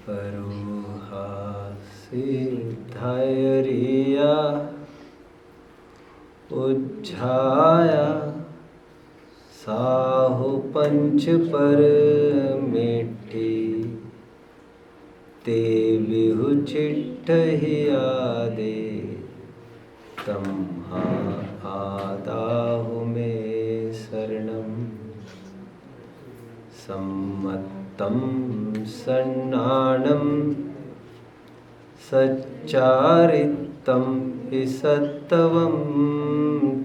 परोहासिद्धयरिया उज्झाया साहु पंच पर मेठी ते विहु चिट्ठहिया दे तम्हा आदाहु में शरणम सम्मत्तं सन्नाणं सच्चारित्तं हि सत्तवं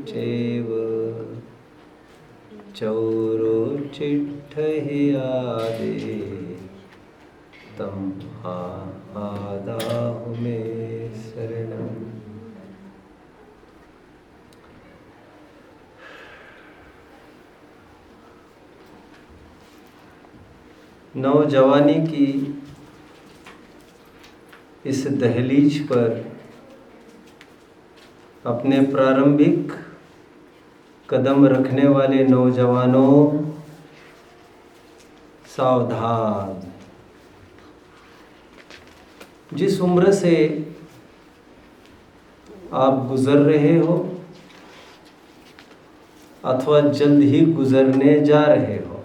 चैव चौरो चिट्ठहिया दे तं आदाहु में शरणम। नौजवानी की इस दहलीज पर अपने प्रारंभिक कदम रखने वाले नौजवानों, सावधान। जिस उम्र से आप गुजर रहे हो अथवा जल्द ही गुजरने जा रहे हो,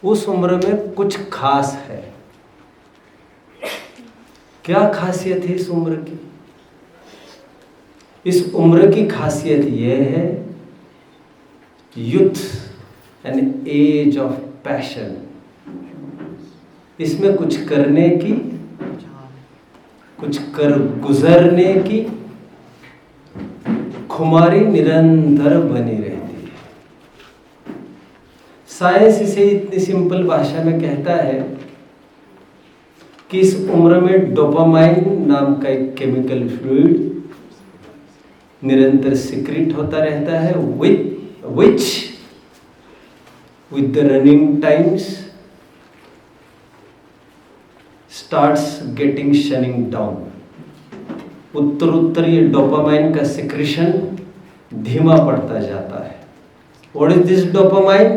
उस उम्र में कुछ खास है। क्या खासियत है इस उम्र की? इस उम्र की खासियत यह है, youth an age of passion. इसमें कुछ करने की, कुछ कर गुजरने की खुमारी निरंतर बनी रहती है। साइंस इसे इतनी सिंपल भाषा में कहता है कि इस उम्र में डोपामाइन नाम का एक केमिकल फ्लूइड निरंतर सिक्रीट होता रहता है, which with the running times starts getting shutting down। उत्तर ये डोपामाइन का सिक्रीशन धीमा पड़ता जाता है। What is this dopamine?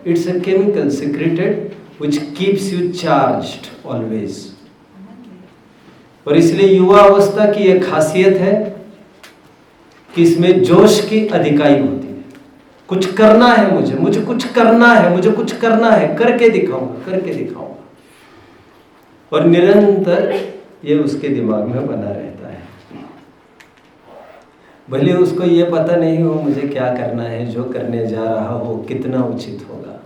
It's a chemical secreted which keeps you charged always। और इसलिए युवा अवस्था की एक खासियत है कि इसमें जोश की अधिकाई होती है। कुछ करना है मुझे कुछ करना है, मुझे कुछ करना है, करके दिखाऊंगा। और निरंतर ये उसके दिमाग में बना रहता है। भले उसको ये पता नहीं हो मुझे क्या करना है, जो करने जा रहा हो कितना उचित होगा,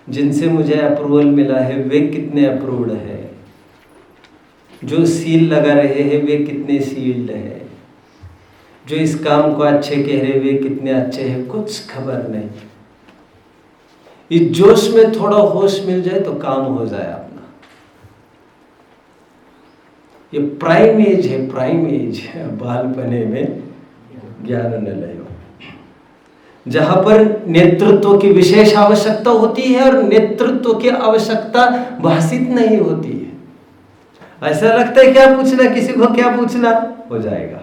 जिनसे मुझे अप्रूवल मिला है वे कितने अप्रूव्ड है, जो सील लगा रहे हैं वे कितने सील्ड है, जो इस काम को अच्छे कह रहे वे कितने अच्छे हैं, कुछ खबर नहीं। इस जोश में थोड़ा होश मिल जाए तो काम हो जाए अपना। ये प्राइम एज है बालपने में ज्ञान न लयो, जहां पर नेतृत्व की विशेष आवश्यकता होती है और नेतृत्व की आवश्यकता भाषित नहीं होती है। ऐसा लगता है क्या पूछना, किसी को क्या पूछना, हो जाएगा।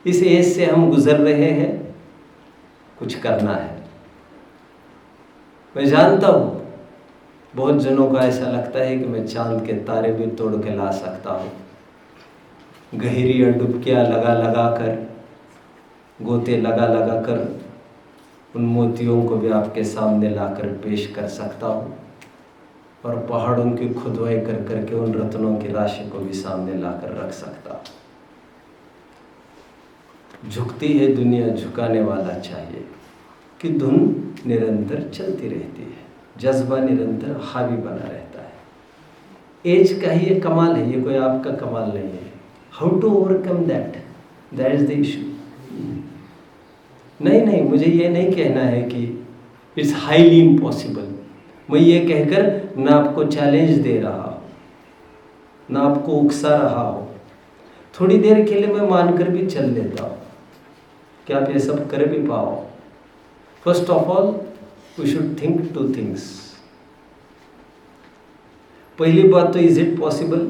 इस एज से हम गुजर रहे हैं, कुछ करना है। मैं जानता हूं बहुत जनों को ऐसा लगता है कि मैं चांद के तारे भी तोड़ के ला सकता हूं, गहरी डुबकियां लगा कर, गोते लगा कर उन मोतियों को भी आपके सामने लाकर पेश कर सकता हूँ, और पहाड़ों की खुदाई कर करके उन रत्नों की राशि को भी सामने लाकर रख सकता हूँ। झुकती है दुनिया, झुकाने वाला चाहिए कि धुन निरंतर चलती रहती है, जज्बा निरंतर हावी बना रहता है। एज का ही ये कमाल है, ये कोई आपका कमाल नहीं है। How to overcome that is the issue. नहीं, मुझे ये नहीं कहना है कि इट्स हाईली इम्पॉसिबल। मैं ये कहकर ना आपको चैलेंज दे रहा हूँ, ना आपको उकसा रहा हूँ। थोड़ी देर के लिए मैं मानकर भी चल लेता हूँ कि आप ये सब कर भी पाओ। First of all we should think two things. पहली बात तो इज इट पॉसिबल,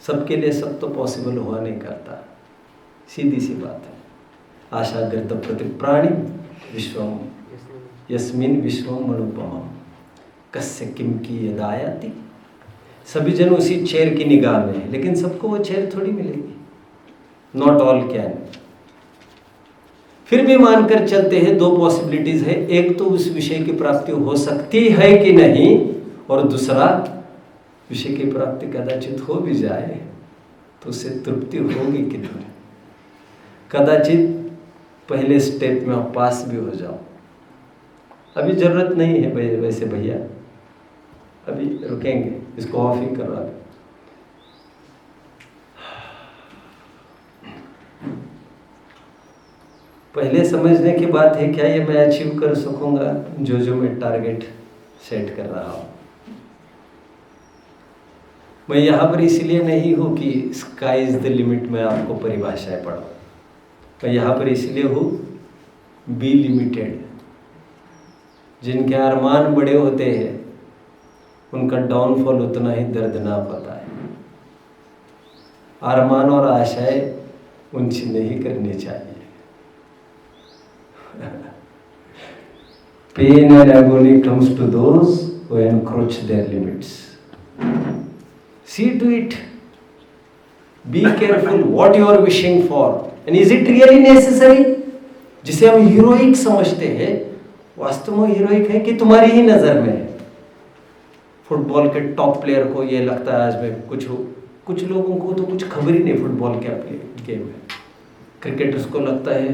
सबके लिए सब तो पॉसिबल हुआ नहीं करता, सीधी सी बात है। आशा गर्त प्रति प्राणी विश्वम यस्मिन् विश्वम अनुपमम कस्य किम की यदायति। सभी जन उसी चेयर की निगाह में है, लेकिन सबको वो चेयर थोड़ी मिलेगी। Not all can. फिर भी मानकर चलते हैं दो पॉसिबिलिटीज है, एक तो उस विषय की प्राप्ति हो सकती है कि नहीं, और दूसरा विषय की प्राप्ति कदाचित हो भी जाए तो उससे तृप्ति होगी कितनी। कदाचित पहले स्टेप में आप पास भी हो जाओ। अभी जरूरत नहीं है वैसे भैया, अभी रुकेंगे, इसको ऑफ ही करवा दो। पहले समझने की बात है क्या ये मैं अचीव कर सकूंगा जो मैं टारगेट सेट कर रहा हूं। मैं यहाँ पर इसलिए नहीं हूँ कि स्काई इज द लिमिट में आपको परिभाषाएं पढ़ाऊं। मैं यहाँ पर इसलिए हूँ बी लिमिटेड। जिनके अरमान बड़े होते हैं उनका डाउनफॉल उतना ही दर्दनाक होता है। अरमान और आशाएं ऊंची नहीं करनी चाहिए। Pain and agony comes to those who encroach their limits. See to it. Be careful what you are wishing for. And is it really necessary? जिसे हम हीरोइक समझते हैं, वास्तव में हीरोइक है कि तुम्हारी ही नजर में है। फुटबॉल के टॉप प्लेयर को ये लगता है आज में कुछ लोगों को तो कुछ खबर ही नहीं फुटबॉल के गेम में। क्रिकेटर्स को लगता है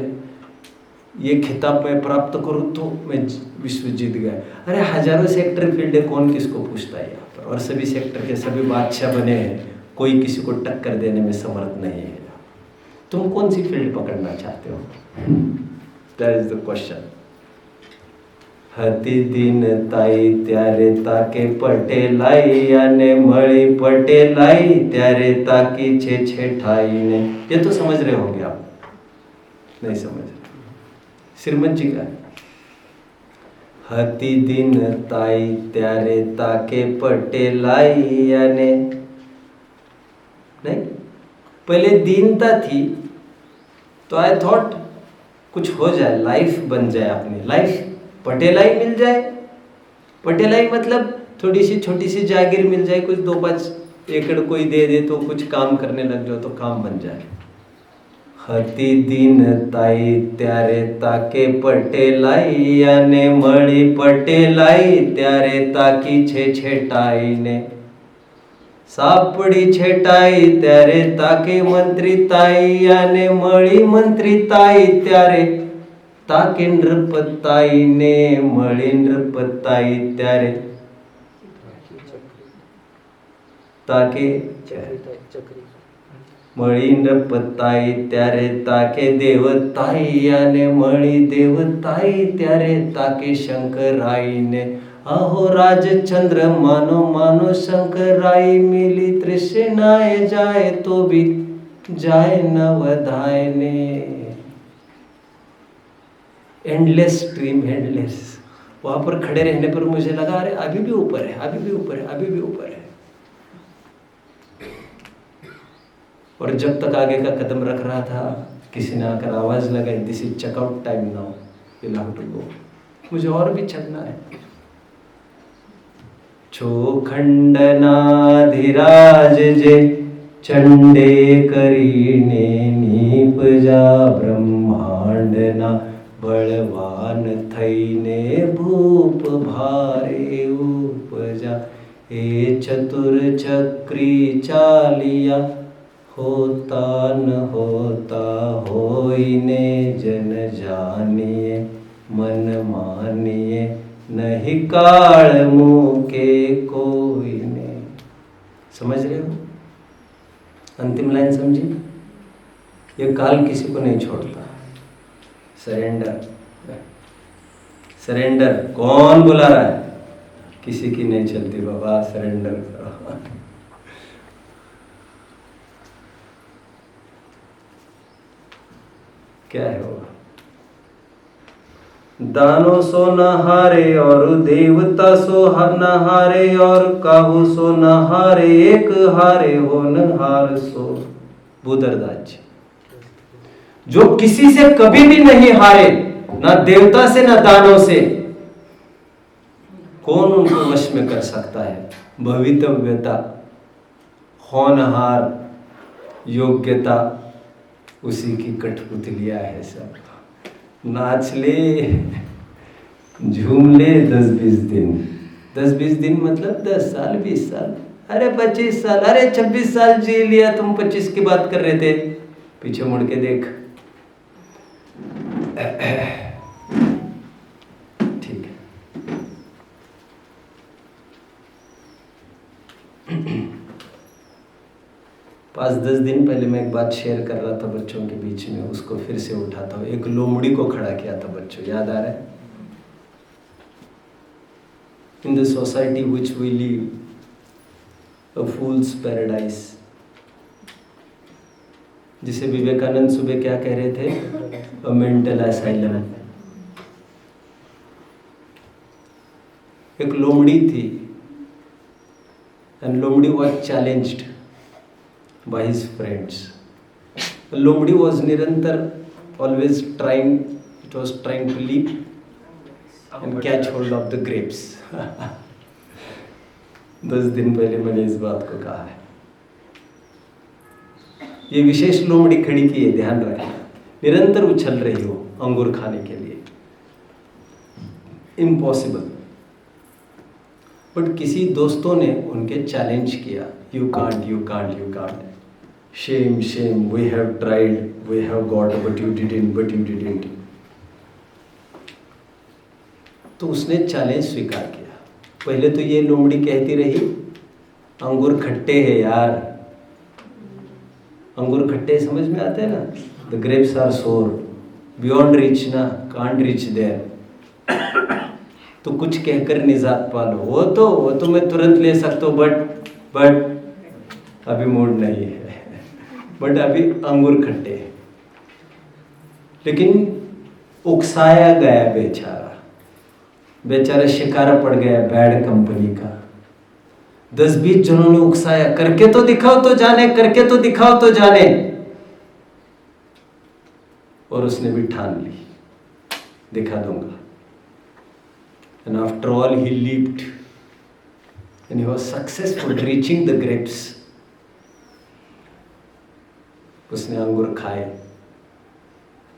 ये खिताब मैं प्राप्त करूं तो मैं विश्व जीत गया। अरे हजारों सेक्टर फील्ड है, कौन किसको पूछता है यहाँ पर। और सभी सेक्टर के सभी बादशाह बने हैं, कोई किसी को टक्कर देने में समर्थ नहीं है। तुम कौन सी फील्ड पकड़ना चाहते हो? That is the question. હતી દિન તાઈ ત્યારે તાકે પટેલાઈ અને મળી પટેલાઈ ત્યારે તાકી છે છેઠાઈ ने। ये तो समझ रहे होंगे आप, नहीं समझ रहे। श्रीमंत जी का હતી દિન તાઈ ત્યારે તાકે पटेलाई અને नहीं, पहले दीनता थी तो आई थॉट कुछ हो जाए, लाइफ बन जाए, अपनी लाइफ पटेलाई मिल जाए। पटेलाई मतलब थोड़ी सी छोटी सी जागीर मिल जाए, कुछ 2-5 एकड़ कोई दे दे तो कुछ काम करने लग जाओ तो काम बन जाए। હતી દિન તાઈ ત્યારે તાકે પટેલાઈ અને મળી પટેલાઈ ત્યારે તાકી છે છેટાઈ ને। સાપડી છેટાઈ ત્યારે તાકે મંત્રી તાઈ અને મળી મંત્રી તાઈ ત્યારે ताके नृपताई ने मળી नृपताई ત્યારે ताके મળી નૃપતાઈ ત્યારે તાકે દેવતાઈ અને મળી દેવતાઈ ત્યારે તાકે શંકરાઈ ने। आहो राजचंद्र मानो मानो शंकराई मिली तृष्णाए जाए तो भी जाए न वधाए ने। Endless dream, endless. वहां पर खड़े रहने पर मुझे लगा अरे अभी भी ऊपर है, अभी भी ऊपर है, अभी भी ऊपर है। और जब तक आगे का कदम रख रहा था किसी ने आकर आवाज लगाई, this is checkout time now, you have to go. मुझे और भी चलना है। छोखंडनाधिराज जे चंडे करीने नीपजा ब्रह्मांडना बलवान थईने भूप भारे उपजा। ए चतुर चक्री चालिया होता न होता होइने जन जानिए मन मानिए नहीं काल मुके कोई ने। समझ रहे हो? अंतिम लाइन समझी? ये काल किसी को नहीं छोड़ता। Surrender, surrender. कौन बुला रहा है? किसी की नहीं चलती बाबा, सरेंडर करो। क्या है वो? दानो सो न हारे और देवता सो न हारे और काहू सो न हारे एक हारे हो न हार सो। बुदरदास जी जो किसी से कभी भी नहीं हारे, ना देवता से ना दानों से, कौन उनको वश में कर सकता है? भवितव्यता, होनहार, योग्यता, उसी की कठपुतलियाँ है सब। नाच ले, झूम ले 10-20 दिन। 10-20 दिन मतलब 10 साल, 20 साल, अरे 25 साल, अरे 26 साल जी लिया, तुम 25 की बात कर रहे थे। पीछे मुड़ के देख। ठीक है। 5-10 दिन पहले मैं एक बात शेयर कर रहा था बच्चों के बीच में, उसको फिर से उठाता हूँ। एक लोमड़ी को खड़ा किया था बच्चों, याद आ रहा है? In the society which we live, a fool's paradise, जिसे विवेकानंद सुबह क्या कह रहे थे? A mental asylum। एक लोमड़ी थी, and लोमड़ी was challenged by his friends. लोमड़ी was निरंतर always trying, it was trying to leap and catch hold of the grapes। 10 दिन पहले मैंने इस बात को कहा है। ये विशेष लोमड़ी खड़ी की है, ध्यान रखना। निरंतर उछल रही हो अंगूर खाने के लिए, इम्पॉसिबल। बट किसी दोस्तों ने उनके चैलेंज किया, you can't, you can't, you can't, shame, shame, we have tried, we have got, but you didn't, but you didn't. तो उसने चैलेंज स्वीकार किया। पहले तो ये लोमड़ी कहती रही, अंगूर खट्टे हैं यार, अंगूर खट्टे समझ में आते हैं ना, द ग्रेप्स आर सोर, बियॉन्ड रीच ना, कांट रीच देयर। तो कुछ कहकर निजात पालो, वो तो मैं तुरंत ले सकता हूँ, बट अभी मूड नहीं है, बट अभी अंगूर खट्टे हैं। लेकिन उकसाया गया बेचारा शिकार पड़ गया बैड कंपनी का। 10-20 जनों ने उकसाया, करके तो दिखाओ तो जाने, करके तो दिखाओ तो जाने। और उसने भी ठान ली, दिखा दूंगा। And after all he leaped and he was successful reaching the grapes। उसने अंगूर खाए,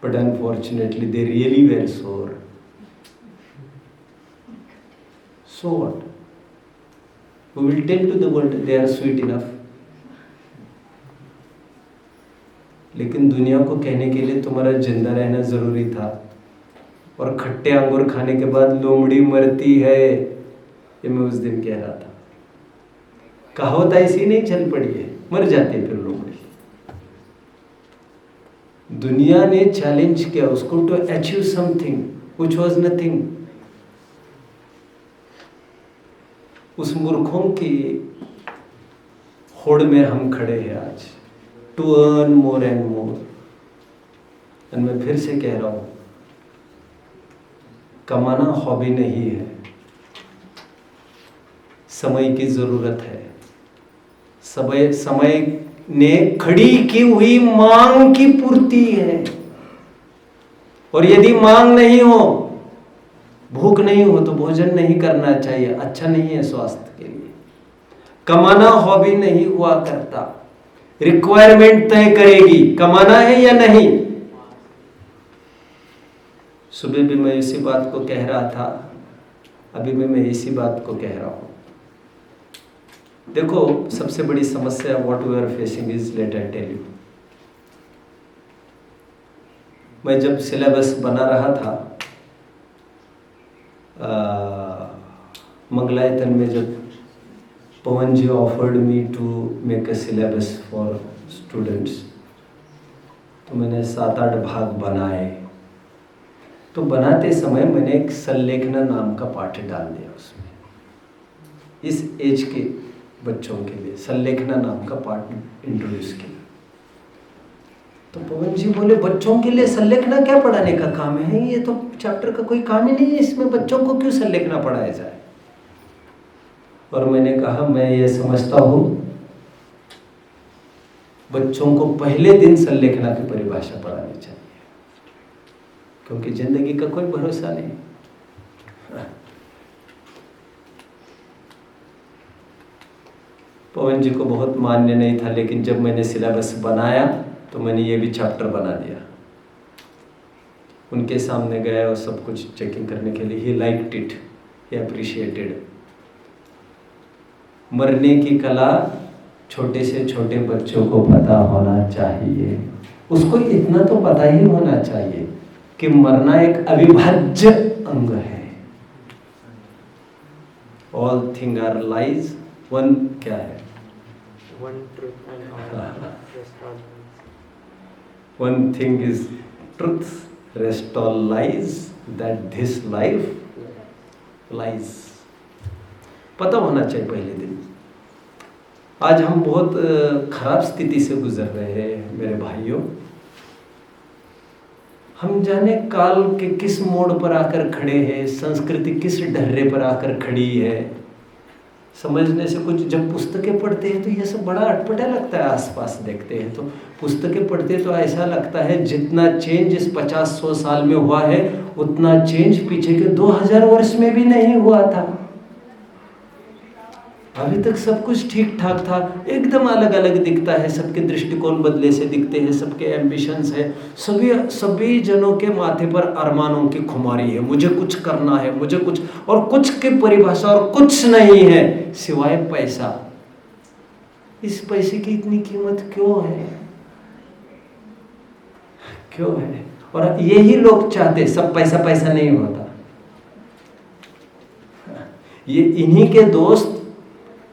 but unfortunately they really were sour। So what? We will tell to the world they are sweet enough। लेकिन दुनिया को कहने के लिए तुम्हारा जिंदा रहना जरूरी था। और खट्टे अंगूर खाने के बाद लोमड़ी मरती है, ये मैं उस दिन कह रहा था। कहावत ऐसी नहीं चल पड़ी है, मर जाती है फिर लोमड़ी। दुनिया ने चैलेंज किया उसको to achieve something which was nothing. उस मूर्खों की होड़ में हम खड़े हैं आज, to earn more and more. और मैं फिर से कह रहा हूं, कमाना हॉबी नहीं है, समय की जरूरत है। समय ने खड़ी की हुई मांग की पूर्ति है। और यदि मांग नहीं हो, भूख नहीं हो, तो भोजन नहीं करना चाहिए, अच्छा नहीं है स्वास्थ्य के लिए। कमाना हॉबी नहीं हुआ करता, रिक्वायरमेंट तय करेगी कमाना है या नहीं। सुबह भी मैं इसी बात को कह रहा था, अभी मैं इसी बात को कह रहा हूं। देखो, सबसे बड़ी समस्या what we are facing is, let I tell you. मैं जब सिलेबस बना रहा था मंगलायतन में, जब Pawan ji offered me to make a syllabus for students, तो मैंने 7-8 भाग बनाए। तो बनाते समय मैंने एक संलेखना नाम का पाठ डाल दिया उसमें। इस एज के बच्चों के लिए संलेखना नाम का पाठ इंट्रोड्यूस किया। तो पवन जी बोले, बच्चों के लिए संलेखना क्या पढ़ाने का काम है, ये तो चैप्टर का कोई काम ही नहीं है, इसमें बच्चों को क्यों संलेखना पढ़ाया जाए। और मैंने कहा, मैं ये समझता हूँ बच्चों को पहले दिन संलेखना की परिभाषा पढ़ानी चाहिए, क्योंकि जिंदगी का कोई भरोसा नहीं। पवन जी को बहुत मान्य नहीं था, लेकिन जब मैंने सिलेबस बनाया तो मैंने ये भी चैप्टर बना दिया। उनके सामने गया और सब कुछ चेकिंग करने के लिए, he liked it, he appreciated. मरने की कला छोटे से छोटे बच्चों को पता होना चाहिए। उसको इतना तो पता ही होना चाहिए कि मरना एक अविभाज्य अंग है। All things are lies, one क्या है? One truth and all rest all lies. One thing is truth, rest all lies, that this life lies. पता होना चाहिए पहले दिन। आज हम बहुत खराब स्थिति से गुजर रहे हैं मेरे भाइयों। हम जाने काल के किस मोड़ पर आकर खड़े हैं, संस्कृति किस ढर्रे पर आकर खड़ी है, समझने से कुछ। जब पुस्तकें पढ़ते हैं तो ये सब बड़ा अटपटा लगता है। आसपास देखते हैं तो पुस्तकें पढ़ते तो ऐसा लगता है जितना चेंज इस 50-100 साल में हुआ है उतना चेंज पीछे के 2000 वर्ष में भी नहीं हुआ था। अभी तक सब कुछ ठीक ठाक था, एकदम अलग अलग दिखता है। सबके दृष्टिकोण बदले से दिखते हैं, सबके एम्बिशंस है। सभी जनों के माथे पर अरमानों की खुमारी है, मुझे कुछ करना है, मुझे कुछ, और कुछ की परिभाषा और कुछ नहीं है सिवाय पैसा। इस पैसे की इतनी कीमत क्यों है? क्यों है? और यही लोग चाहते, सब पैसा पैसा नहीं होता। ये इन्हीं के दोस्त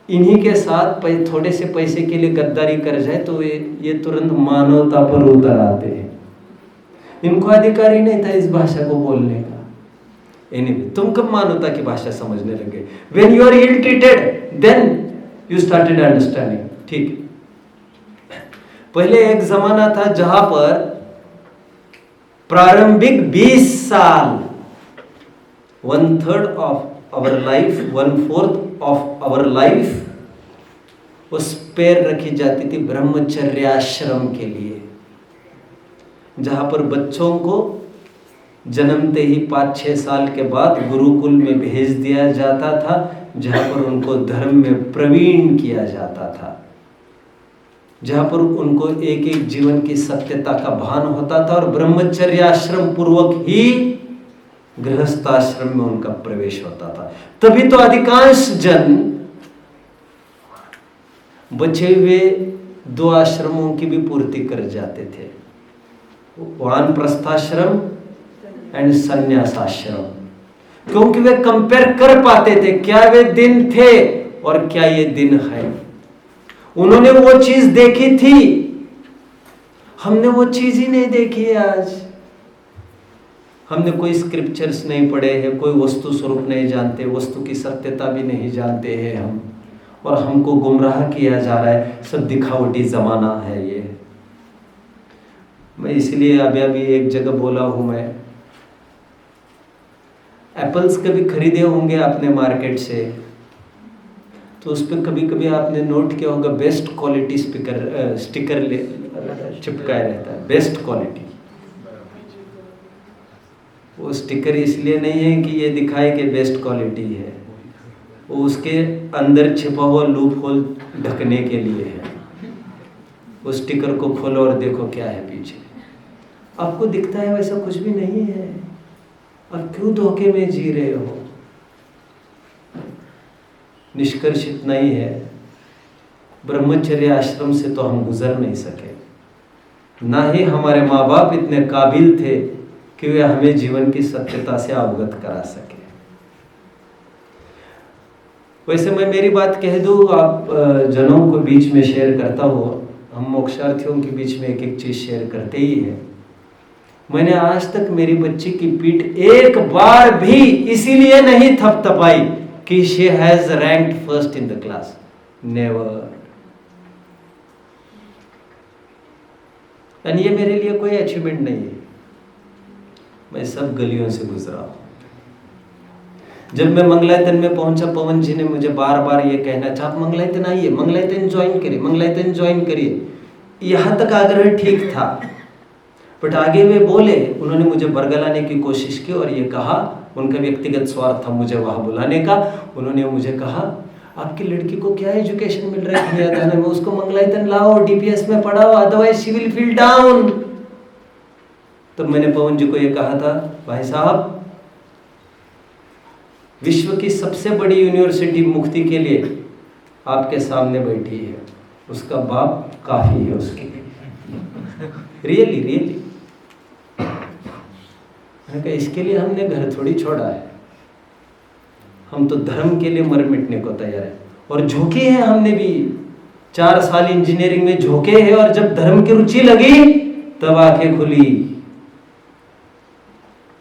इन्हीं के साथ थोड़े से पैसे के लिए गद्दारी कर जाए तो ये तुरंत मानवता पर उतर आते हैं। इनको अधिकार ही नहीं था इस भाषा को बोलने का। Anyway, तुम कब मानवता की भाषा समझने लगे? When you are ill treated, then you started understanding. ठीक। पहले एक जमाना था जहां पर प्रारंभिक 20 साल 1/3 of our life, 1/4 of our life वो स्पेयर रखी जाती थी ब्रह्मचर्याश्रम के लिए, जहां पर बच्चों को जन्मते ही 5-6 साल के बाद गुरुकुल में भेज दिया जाता था, जहां पर उनको धर्म में प्रवीण किया जाता था, जहां पर उनको एक एक जीवन की सत्यता का भान होता था, और ब्रह्मचर्याश्रम पूर्वक ही गृहस्थाश्रम में उनका प्रवेश होता था। तभी तो अधिकांश जन बचे हुए 2 आश्रमों की भी पूर्ति कर जाते थे, वानप्रस्थाश्रम एंड संन्यासाश्रम, क्योंकि वे कंपेयर कर पाते थे क्या वे दिन थे और क्या ये दिन है। उन्होंने वो चीज देखी थी, हमने वो चीज ही नहीं देखी है। आज हमने कोई स्क्रिप्चर्स नहीं पढ़े हैं, कोई वस्तु स्वरूप नहीं जानते, वस्तु की सत्यता भी नहीं जानते हैं हम, और हमको गुमराह किया जा रहा है। सब दिखावटी ज़माना है ये। मैं इसलिए अभी एक जगह बोला हूँ, मैं एप्पल्स कभी खरीदे होंगे आपने मार्केट से, तो उस पर कभी कभी आपने नोट किया होगा बेस्ट क्वालिटी स्टिकर चिपकाया रहता है, बेस्ट क्वालिटी। वो स्टिकर इसलिए नहीं है कि ये दिखाए कि बेस्ट क्वालिटी है, वो उसके अंदर छिपा हुआ लूप होल ढकने के लिए है। उस स्टिकर को खोलो और देखो क्या है पीछे। आपको दिखता है वैसा कुछ भी नहीं है। अब क्यों धोखे में जी रहे हो? निष्कर्ष इतना ही है, ब्रह्मचर्य आश्रम से तो हम गुजर नहीं सके, ना ही हमारे माँ बाप इतने काबिल थे कि वे हमें जीवन की सत्यता से अवगत करा सके। वैसे मैं मेरी बात कह दूं, आप जनों को बीच में शेयर करता हूँ, हम मोक्षार्थियों के बीच में एक एक चीज शेयर करते ही है। मैंने आज तक मेरी बच्ची की पीठ एक बार भी इसीलिए नहीं थपथपाई कि she has ranked first in the class, never. And ये मेरे लिए कोई अचीवमेंट नहीं है, मैं सब गलियों से गुजरा हूं। जब मैं मंगलायतन में पहुंचा, पवन जी ने मुझे बार बार ये कहना चाहा, आप मंगलायतन आइए, मंगलायतन ज्वाइन करिए, मंगलायतन ज्वाइन करिए। यहाँ तक आग्रह ठीक था, बट आगे वे बोले, उन्होंने मुझे बरगलाने की कोशिश की और ये कहा, उनका व्यक्तिगत स्वार्थ था मुझे वहाँ बुलाने का। उन्होंने मुझे कहा, आपकी लड़की को क्या एजुकेशन मिल रहा है दुनियादारी में, उसको मंगलायतन लाओ, डीपीएस में पढ़ाओ, otherwise she will feel down. तो मैंने पवन जी को ये कहा था, भाई साहब विश्व की सबसे बड़ी यूनिवर्सिटी मुक्ति के लिए आपके सामने बैठी है, उसका बाप काफी है उसके लिए। रियली रियली मैंने कहा इसके लिए हमने घर थोड़ी छोड़ा है, हम तो धर्म के लिए मर मिटने को तैयार है। और झोंके हैं हमने भी, 4 साल इंजीनियरिंग में झोंके हैं, और जब धर्म की रुचि लगी तब आंखें खुली।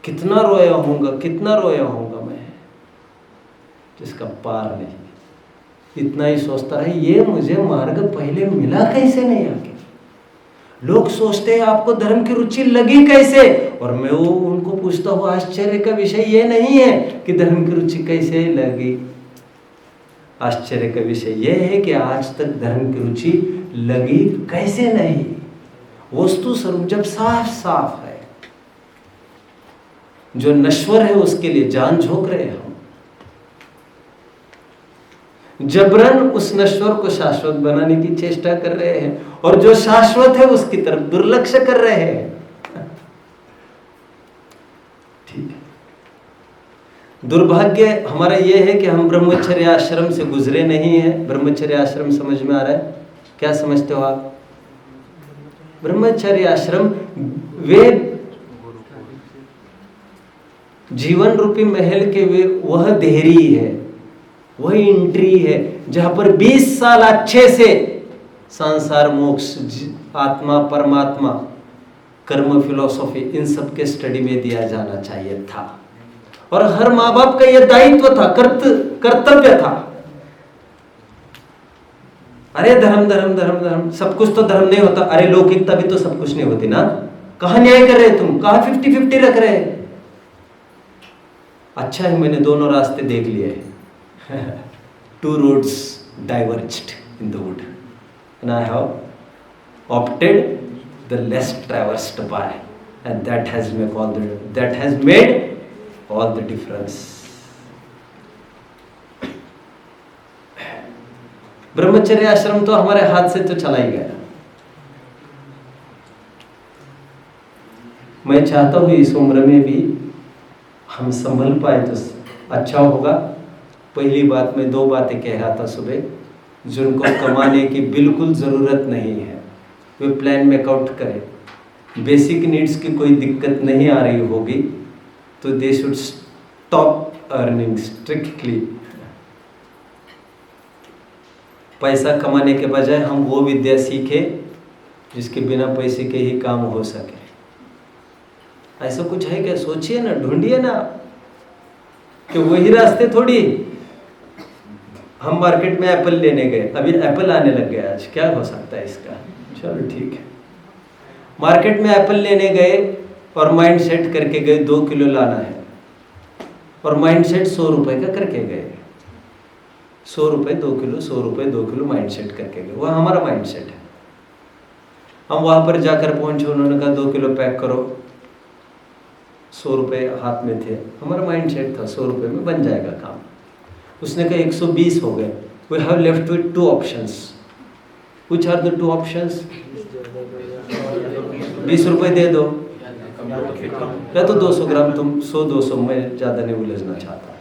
कितना रोया होऊंगा, कितना रोया होऊंगा मैं, जिसका पार नहीं। इतना ही सोचता है ये मुझे मार्ग पहले मिला कैसे नहीं आगे। लोग सोचते हैं आपको धर्म की रुचि लगी कैसे, और मैं वो उनको पूछता हूँ आश्चर्य का विषय ये नहीं है कि धर्म की रुचि कैसे लगी, आश्चर्य का विषय यह है कि आज तक धर्म की रुचि लगी कैसे नहीं। वस्तु स्वरूप जब साफ साफ है, जो नश्वर है उसके लिए जान झोंक रहे हैं हम, जबरन उस नश्वर को शाश्वत बनाने की चेष्टा कर रहे हैं, और जो शाश्वत है उसकी तरफ दुर्लक्ष्य कर रहे हैं। ठीक है, दुर्भाग्य हमारा यह है कि हम ब्रह्मचर्य आश्रम से गुजरे नहीं हैं। ब्रह्मचर्य आश्रम समझ में आ रहा है? क्या समझते हो आप? ब्रह्मचर्य आश्रम वे जीवन रूपी महल के वे वह देहरी है, वही एंट्री है जहां पर 20 साल अच्छे से संसार, मोक्ष, आत्मा, परमात्मा, कर्म, फिलॉसफी, इन सब के स्टडी में दिया जाना चाहिए था। और हर माँ बाप का यह दायित्व था, कर्तव्य था। अरे धर्म धर्म धर्म धर्म, सब कुछ तो धर्म नहीं होता। अरे लौकिकता भी तो सब कुछ नहीं होती ना। कहां न्याय कर रहे तुम, कहां 50-50 रख रहे हैं? अच्छा है मैंने दोनों रास्ते देख लिए। Two roads diverged in the wood, and I have opted the less traversed by, and that has made all the difference. ब्रह्मचर्य आश्रम तो हमारे हाथ से तो चला ही गया। मैं चाहता हूँ इस उम्र में भी हम संभल पाए तो अच्छा होगा। पहली बात, मैं 2 बातें कह रहा था सुबह, जिनको कमाने की बिल्कुल ज़रूरत नहीं है वे प्लान मेकआउट करें। बेसिक नीड्स की कोई दिक्कत नहीं आ रही होगी तो they should stop earning strictly. पैसा कमाने के बजाय हम वो विद्या सीखें जिसके बिना पैसे के ही काम हो सके। ऐसा कुछ है क्या? सोचिए ना, ढूंढिए ना, कि वही रास्ते थोड़ी। हम मार्केट में एप्पल लेने गए, अभी एप्पल आने लग गया, आज क्या हो सकता है इसका? चलो ठीक है, मार्केट में एप्पल लेने गए और माइंड सेट करके गए 2 किलो लाना है, और माइंड सेट 100 रुपए का करके गए। 100 रुपए 2 किलो, 100 रुपए 2 किलो माइंड सेट करके गए। वह हमारा माइंड सेट है। हम वहाँ पर जाकर पहुँचे, उन्होंने कहा 2 किलो पैक करो। 100 रुपए हाथ में थे, हमारा माइंड सेट था 100 रुपए में बन जाएगा काम। उसने कहा 120 हो गए। We have left with 2 options. Which are the 2 options? 20 रुपए दे दो या तो 200 ग्राम, तुम 100-200, मैं ज़्यादा नहीं उलझना चाहता,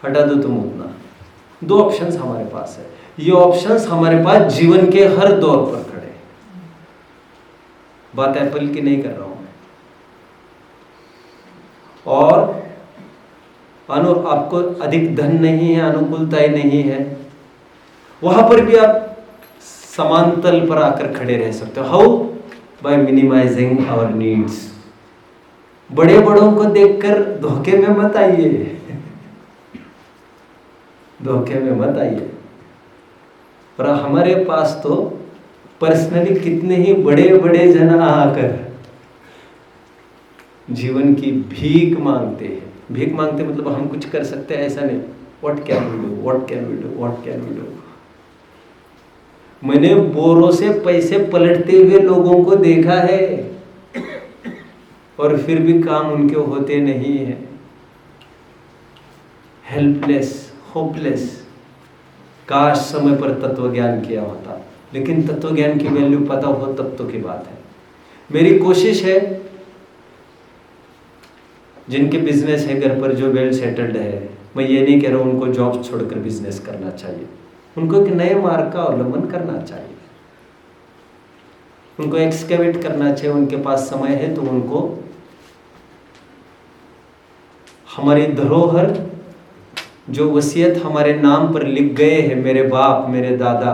हटा दो तुम उतना। 2 ऑप्शंस हमारे पास है। ये ऑप्शंस हमारे पास जीवन के हर दौर पर खड़े। बात एप्पल की नहीं कर रहा हूं मैं। और आपको अधिक धन नहीं है, अनुकूलताएं नहीं है, वहां पर भी आप समान तल पर आकर खड़े रह सकते हो। How? By minimising our needs. बड़े बड़ों को देखकर धोखे में मत आइए, धोखे में मत आइए। और हमारे पास तो पर्सनली कितने ही बड़े बड़े जन आकर जीवन की भीख मांगते हैं। भीख मांगते मतलब हम कुछ कर सकते हैं ऐसा नहीं। What can we do, what can we do, what can we do. मैंने बोरों से पैसे पलटते हुए लोगों को देखा है, और फिर भी काम उनके होते नहीं है। हेल्पलेस, होपलेस, काश समय पर तत्व ज्ञान किया होता, लेकिन तत्व ज्ञान की वैल्यू पता हो तब तो की बात है। मेरी कोशिश है जिनके बिजनेस है घर पर, जो वेल सेटल्ड है, मैं ये नहीं कह रहा हूँ उनको जॉब छोड़कर बिजनेस करना चाहिए, उनको एक नए मार्ग का अवलंबन करना चाहिए, उनको एक्सकेवेट करना चाहिए। उनके पास समय है तो उनको हमारी धरोहर, जो वसीयत हमारे नाम पर लिख गए हैं, मेरे बाप मेरे दादा,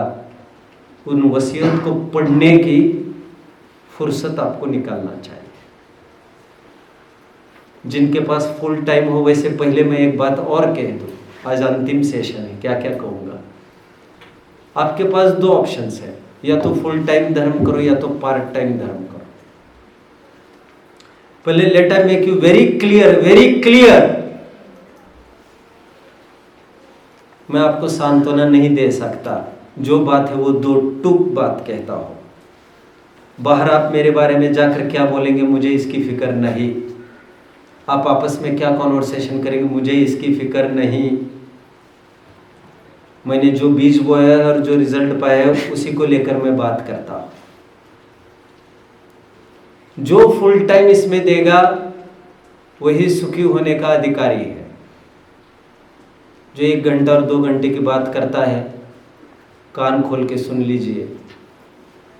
उन वसीयत को पढ़ने की फुर्सत आपको निकालना चाहिए। जिनके पास फुल टाइम हो, वैसे पहले मैं एक बात और कह दूं, आज अंतिम सेशन है, क्या क्या कहूँगा। आपके पास दो ऑप्शंस है, या तो फुल टाइम धर्म करो या तो पार्ट टाइम धर्म करो। पहले let I make you very clear, मैं आपको सांत्वना नहीं दे सकता, जो बात है वो दो टूक बात कहता हूं। बाहर आप मेरे बारे में जाकर क्या बोलेंगे मुझे इसकी फिक्र नहीं, आप आपस में क्या कॉन्वर्सेशन करेंगे मुझे इसकी फिक्र नहीं। मैंने जो बीज बोया और जो रिजल्ट पाया है उसी को लेकर मैं बात करता हूं। जो फुल टाइम इसमें देगा वही सुखी होने का अधिकारी है। जो 1 घंटा और 2 घंटे की बात करता है, कान खोल के सुन लीजिए,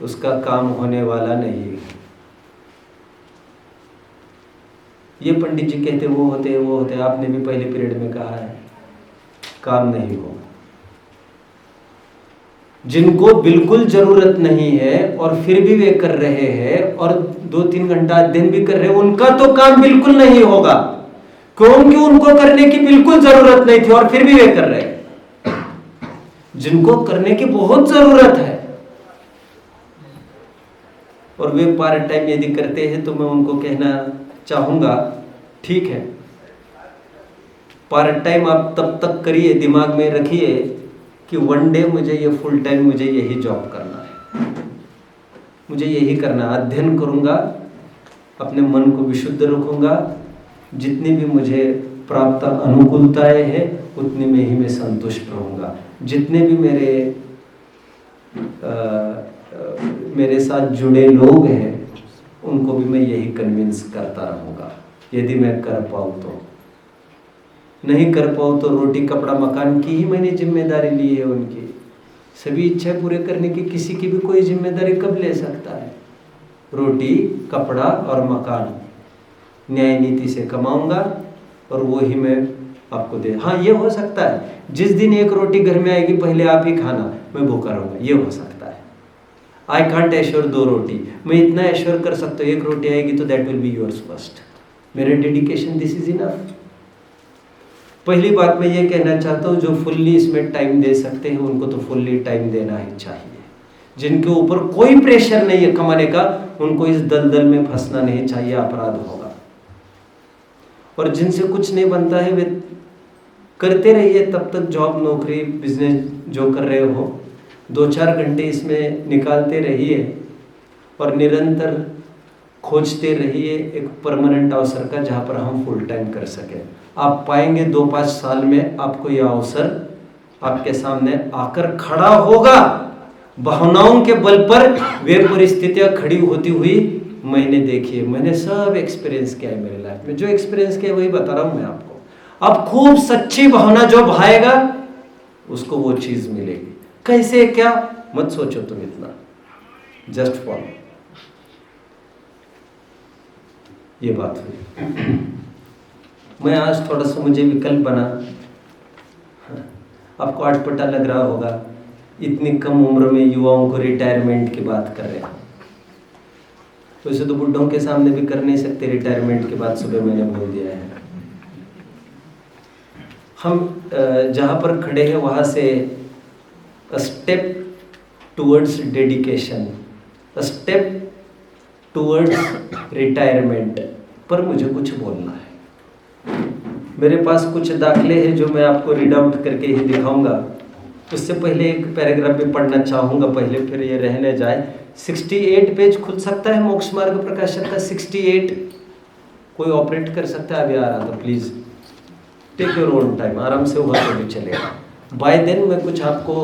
उसका काम होने वाला नहीं है। ये पंडित जी कहते वो होते, आपने भी पहले पीरियड में कहा है, काम नहीं होगा। जिनको बिल्कुल जरूरत नहीं है और फिर भी वे कर रहे हैं और 2-3 घंटा अध्ययन भी कर रहे हैं, उनका तो काम बिल्कुल नहीं होगा, क्योंकि उनको करने की बिल्कुल जरूरत नहीं थी और फिर भी वे कर रहे हैं। जिनको करने की बहुत जरूरत है और वे पार्ट टाइम यदि करते हैं तो मैं उनको कहना चाहूंगा, ठीक है, पार्ट टाइम आप तब तक करिए, दिमाग में रखिए कि वन डे मुझे ये फुल टाइम, मुझे यही जॉब करना है, मुझे यही करना है। अध्ययन करूंगा, अपने मन को विशुद्ध रखूंगा, जितनी भी मुझे प्राप्त अनुकूलताएं हैं उतनी में ही मैं संतुष्ट रहूंगा। जितने भी मेरे साथ जुड़े लोग हैं उनको भी मैं यही कन्विंस करता रहूँगा, यदि मैं कर पाऊँ तो। नहीं कर पाऊँ तो रोटी कपड़ा मकान की ही मैंने जिम्मेदारी ली है उनकी। सभी इच्छा पूरे करने की किसी की भी कोई जिम्मेदारी कब ले सकता है? रोटी कपड़ा और मकान न्याय नीति से कमाऊंगा और वो ही मैं आपको दे। हाँ, ये हो सकता है जिस दिन एक रोटी घर में आएगी पहले आप ही खाना, मैं भूखा रहूँगा, ये हो सकता है। आई कांट एश्योर 2 रोटी, मैं इतना एश्योर कर सकता हूँ 1 रोटी आएगी तो that will be yours first. मेरे डेडिकेशन दिस इज इनफ। पहली बात मैं ये कहना चाहता हूँ, जो फुल्ली इसमें टाइम दे सकते हैं उनको तो फुल्ली टाइम देना ही चाहिए। जिनके ऊपर कोई प्रेशर नहीं है कमाने का, उनको इस दलदल में फंसना नहीं चाहिए, अपराध होगा। और जिनसे कुछ नहीं बनता है वे करते रहिए तब तक, जॉब नौकरी बिजनेस जो कर रहे हो 2-4 घंटे इसमें निकालते रहिए और निरंतर खोजते रहिए एक परमानेंट अवसर का जहाँ पर हम फुल टाइम कर सकें। आप पाएंगे 2-5 साल में आपको यह अवसर आपके सामने आकर खड़ा होगा। भावनाओं के बल पर वे परिस्थितियां खड़ी होती हुई मैंने देखी है, मैंने सब एक्सपीरियंस किया है मेरे लाइफ में। जो एक्सपीरियंस किया वही बता रहा हूँ मैं आपको। अब खूब सच्ची भावना जो भाएगा उसको वो चीज मिलेगी। कैसे क्या मत सोचो तुम इतना, जस्ट फॉलो। ये बात हुई। मैं आज थोड़ा सा मुझे विकल्प बना, आपको अटपटा लग रहा होगा, इतनी कम उम्र में युवाओं को रिटायरमेंट की बात कर रहे हैं। तो इसे तो बुढ़ों के सामने भी कर नहीं सकते रिटायरमेंट की बात, सुबह मैंने बोल दिया है। हम जहाँ पर खड़े हैं वहाँ से step towards dedication, step towards retirement पर मुझे कुछ बोलना है। मेरे पास कुछ दाखले हैं जो मैं आपको रीड आउट करके ही दिखाऊंगा। उससे पहले एक पैराग्राफ भी पढ़ना चाहूँगा पहले, फिर ये रहने जाए। 68 पेज खुल सकता है मोक्ष मार्ग प्रकाशन का? 68 कोई ऑपरेट कर सकता है? अभी आ रहा था, please take your own time, आराम से हुआ तो भी चलेगा। बाय देन मैं कुछ आपको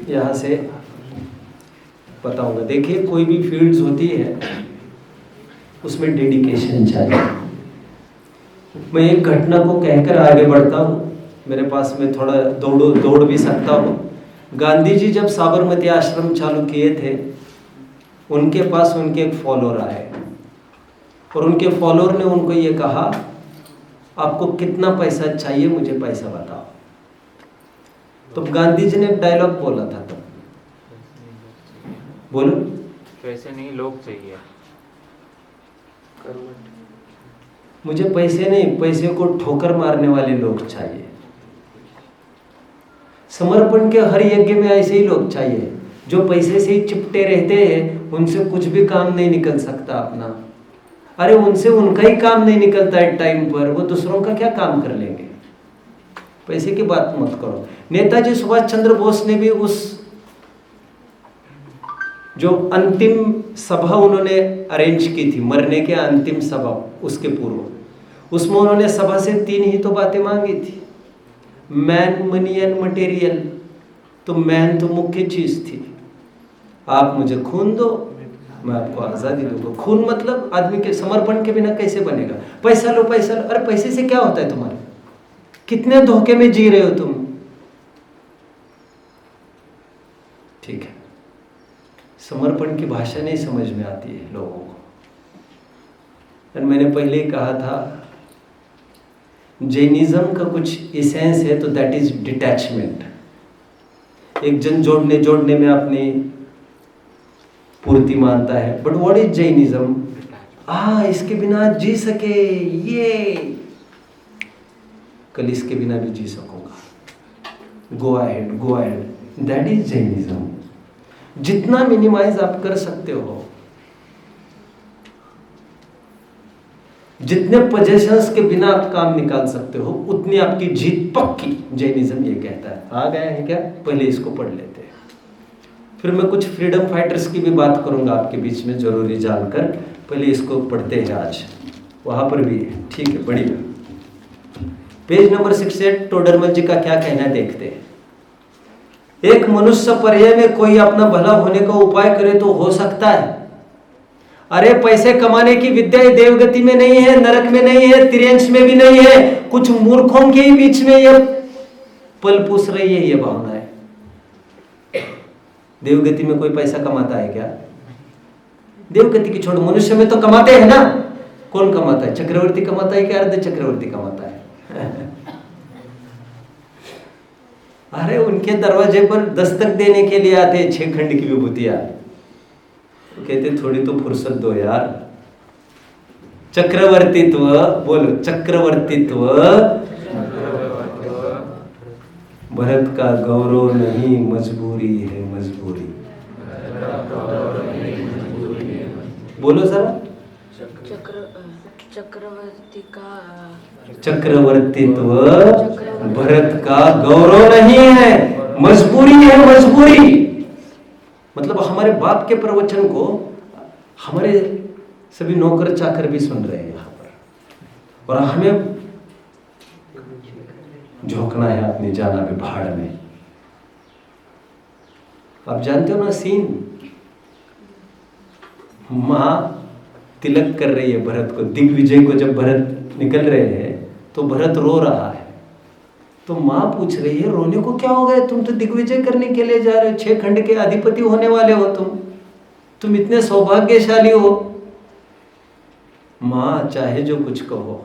यहाँ से बताऊंगा। देखिए, कोई भी फील्ड्स होती है उसमें डेडिकेशन चाहिए। मैं एक घटना को कहकर आगे बढ़ता हूँ, मेरे पास में थोड़ा दौड़ भी सकता हूँ। गांधी जी जब साबरमती आश्रम चालू किए थे, उनके पास उनके एक फॉलोअर आए और उनके फॉलोअर ने उनको ये कहा, आपको कितना पैसा चाहिए, मुझे पैसा बताओ। तो गांधी जी ने एक डायलॉग बोला था, तब बोलो। पैसे नहीं, लोग चाहिए। मुझे पैसे नहीं, पैसे को ठोकर मारने वाले लोग चाहिए। समर्पण के हर यज्ञ में ऐसे ही लोग चाहिए जो पैसे से ही चिपटे रहते हैं, उनसे कुछ भी काम नहीं निकल सकता अपना। अरे उनसे उनका ही काम नहीं निकलता है टाइम पर, वो दूसरों का क्या काम कर लेंगे। पैसे की बात मत करो। नेताजी सुभाष चंद्र बोस ने भी उस जो अंतिम सभा उन्होंने अरेंज की थी, मरने के अंतिम सभा, उसके पूर्व, उसमें उन्होंने सभा से 3 ही तो बातें मांगी थी, मैन, मनी एंड मटेरियल। तो मैन तो मुख्य चीज थी, आप मुझे खून दो, मैं आपको आजादी दूंगा। खून मतलब आदमी के समर्पण के बिना कैसे बनेगा। पैसा लो, पैसा लो, अरे पैसे से क्या होता है तुम्हारे, कितने धोखे में जी रहे हो तुम। ठीक है, समर्पण की भाषा नहीं समझ में आती है लोगों को। और मैंने पहले ही कहा था, जैनिज्म का कुछ इसेंस है तो दैट इज डिटैचमेंट। एक जन जोड़ने में अपनी पूर्ति मानता है। But what is Jainism? इसके बिना जी सके, ये कल इसके बिना भी जी सकूंगा, go ahead, go ahead, that is Jainism. जितना मिनिमाइज आप कर सकते हो, जितने पोजेशंस के बिना आप काम निकाल सकते हो, उतनी आपकी जीत पक्की, जैनिज्म ये कहता है। आ गया है क्या? पहले इसको पढ़ लेते हैं, फिर मैं कुछ फ्रीडम फाइटर्स की भी बात करूंगा आपके बीच में, जरूरी जानकर। पहले इसको पढ़ते हैं आज, वहां पर भी है। ठीक है, बढ़िया। पेज नंबर 68 टोडरमल जी का क्या कहना है देखते हैं। एक मनुष्य पर्याय में कोई अपना भला होने का उपाय करे तो हो सकता है। अरे पैसे कमाने की विद्या देवगति में नहीं है, नरक में नहीं है, तिर्यंश में भी नहीं है, कुछ मूर्खों के ही बीच में ये पल पूछ रही है ये भावना है। देवगति में कोई पैसा कमाता है क्या? देवगति की छोड़, मनुष्य में तो कमाते हैं ना। कौन कमाता है? चक्रवर्ती कमाता है कि अर्ध चक्रवर्ती कमाता है? अरे उनके दरवाजे पर दस्तक देने के लिए आते 6 खंड की विभूतियां, कहते थोड़ी तो फुर्सत दो यार। चक्रवर्तीत्व, बोलो चक्रवर्तीत्व भरत का गौरव नहीं, मजबूरी है, मजबूरी। बोलो जरा। चक्रवर्तीत्व भरत का गौरव नहीं है, मजबूरी है, मजबूरी। मतलब हमारे बाप के प्रवचन को हमारे सभी नौकर चाकर भी सुन रहे हैं यहाँ पर, और हमें झोंकना है अपनी जाना भी भाड़ में। आप जानते हो ना सीन, मां तिलक कर रही है भरत को, दिग्विजय को। जब भरत निकल रहे हैं तो भरत रो रहा है, तो मां पूछ रही है रोने को क्या हो गया, तुम तो दिग्विजय करने के लिए जा रहे हो, 6 खंड के अधिपति होने वाले हो तुम इतने सौभाग्यशाली हो। मां चाहे जो कुछ कहो,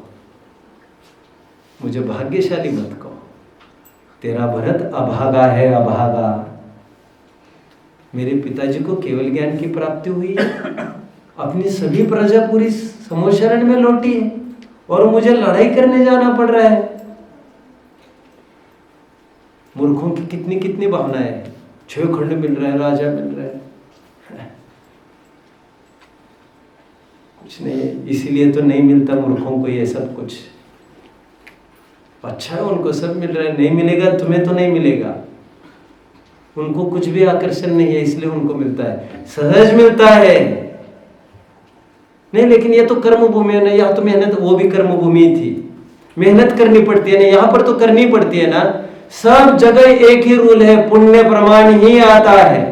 मुझे भाग्यशाली मत कहो। तेरा भरत अभागा है, अभागा। मेरे पिताजी को केवल ज्ञान की प्राप्ति हुई है, अपनी सभी प्रजा पूरी समोशरण में लौटी है, और मुझे लड़ाई करने जाना पड़ रहा है। मूर्खों की कितनी कितनी भावनाएं, 6 खंड मिल रहा है, राजा मिल रहा है, कुछ नहीं। इसीलिए तो नहीं मिलता मूर्खों को ये सब कुछ। अच्छा है उनको सब मिल रहा है, नहीं मिलेगा तुम्हें तो नहीं मिलेगा। उनको कुछ भी आकर्षण नहीं है, इसलिए उनको मिलता है, सहज मिलता है। नहीं, लेकिन ये तो कर्म भूमि है ना, यहाँ तो मेहनत, वो भी कर्म भूमि थी, मेहनत करनी पड़ती है ना, यहाँ पर तो करनी पड़ती है ना। सब जगह एक ही रूल है, पुण्य प्रमाण ही आता है,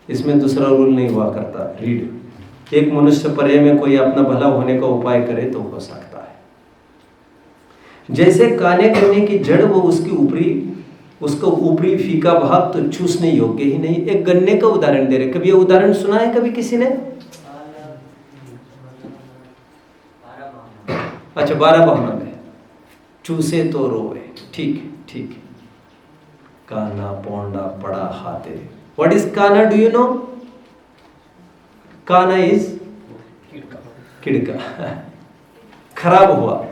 इसमें दूसरा रूल नहीं हुआ करता। रीड, एक मनुष्य पर्याय में कोई अपना भला होने का उपाय करे तो हो सकता है। जैसे काने करने की जड़ वो उसका ऊपरी फीका भाग तो चूसने योग्य ही नहीं। एक गन्ने का उदाहरण दे रहे, कभी ये उदाहरण सुना है कभी किसी ने? अच्छा, 12 भावना में चूसे तो रोवे, ठीक ठीक। काना पोंडा पड़ा हाथे। व्हाट इज काना, डू यू नो? काना इज किड़का, खराब हुआ।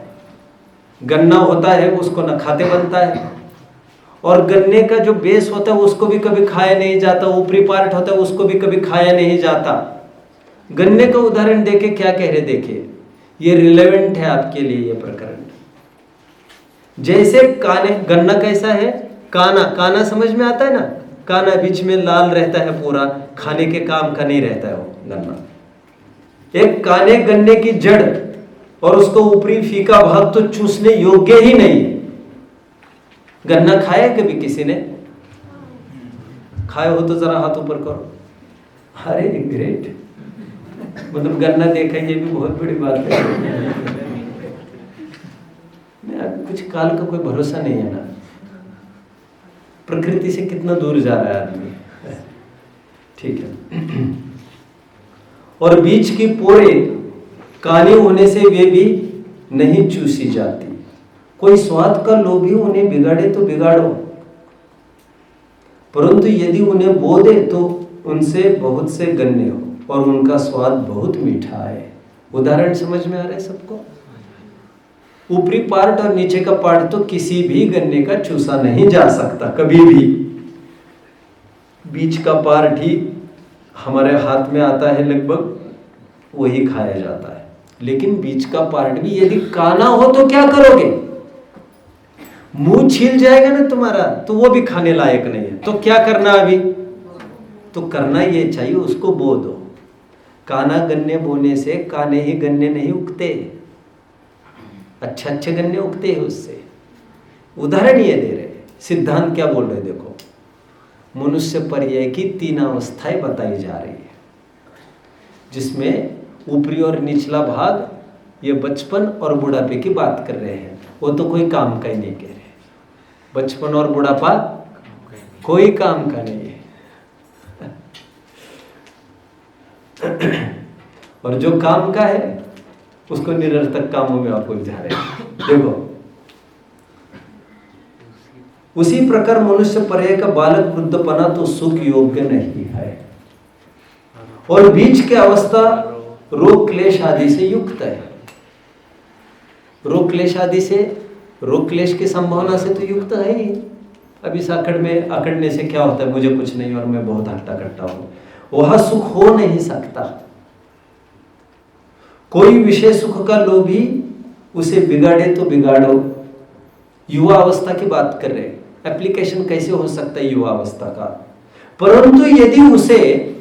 गन्ना होता है उसको न खाते बनता है, और गन्ने का जो बेस होता है उसको भी कभी खाया नहीं जाता, ऊपरी पार्ट होता है उसको भी कभी खाया नहीं जाता। गन्ने का उदाहरण देके क्या कह रहे, देखिए ये रिलेवेंट है आपके लिए ये प्रकरण। जैसे काने, गन्ना कैसा है? काना, काना समझ में आता है ना? काना बीच में लाल रहता है, पूरा खाने के काम का नहीं रहता है वो गन्ना। एक काने गन्ने की जड़ और उसको ऊपरी फीका भाग तो चूसने योग्य ही नहीं। गन्ना खाया कभी किसी ने? खाए हो तो जरा हाथ ऊपर करो। अरे ग्रेट, मतलब गन्ना देखा ये भी बहुत बड़ी बात है। कुछ काल का कोई भरोसा नहीं है ना, प्रकृति से कितना दूर जा रहा है आदमी। ठीक है। और बीच की पोरे काली होने से वे भी नहीं चूसी जाती। कोई स्वाद का लोभी उन्हें बिगाड़े तो बिगाड़ो, परंतु यदि उन्हें बो दे तो उनसे बहुत से गन्ने हो और उनका स्वाद बहुत मीठा है। उदाहरण समझ में आ रहा है सबको? ऊपरी पार्ट और नीचे का पार्ट तो किसी भी गन्ने का चूसा नहीं जा सकता कभी भी। बीच का पार्ट ही हमारे हाथ में आता है लगभग, वही खाया जाता है। लेकिन बीच का पार्ट भी यदि काना हो तो क्या करोगे? मुंह छील जाएगा ना तुम्हारा, तो वो भी खाने लायक नहीं है। तो क्या करना अभी? तो करना ये चाहिए उसको बो दो। काना गन्ने बोने से काने ही गन्ने नहीं उगते, अच्छे अच्छे गन्ने उगते हैं उससे। उदाहरण ये दे रहे, सिद्धांत क्या बोल रहे देखो। मनुष्य पर्याय की 3 अवस्थाएं बताई जा रही है, जिसमें ऊपरी और निचला भाग ये बचपन और बुढ़ापे की बात कर रहे हैं। वो तो कोई काम का ही नहीं कह रहे। बचपन और बुढ़ापा कोई काम का नहीं है। और जो काम का है उसको निरर्थक कामों में आप उलझा रहे हैं। देखो, उसी प्रकार मनुष्य पर्याय का बालक वृद्धपना तो सुख योग्य नहीं है, और बीच की अवस्था रोग क्लेश आदि से युक्त है। रोग क्लेश आदि से, रोग क्लेश की संभावना से तो युक्त है ही। अब इस आकड़ में अकड़ने से क्या होता है, मुझे कुछ नहीं और मैं बहुत हट्टा कट्टा हूं, वह सुख हो नहीं सकता। कोई विषय सुख का लोभी उसे बिगाड़े तो बिगाड़ो। युवा अवस्था की बात कर रहे, एप्लीकेशन कैसे हो सकता है युवा अवस्था का? परंतु यदि उसे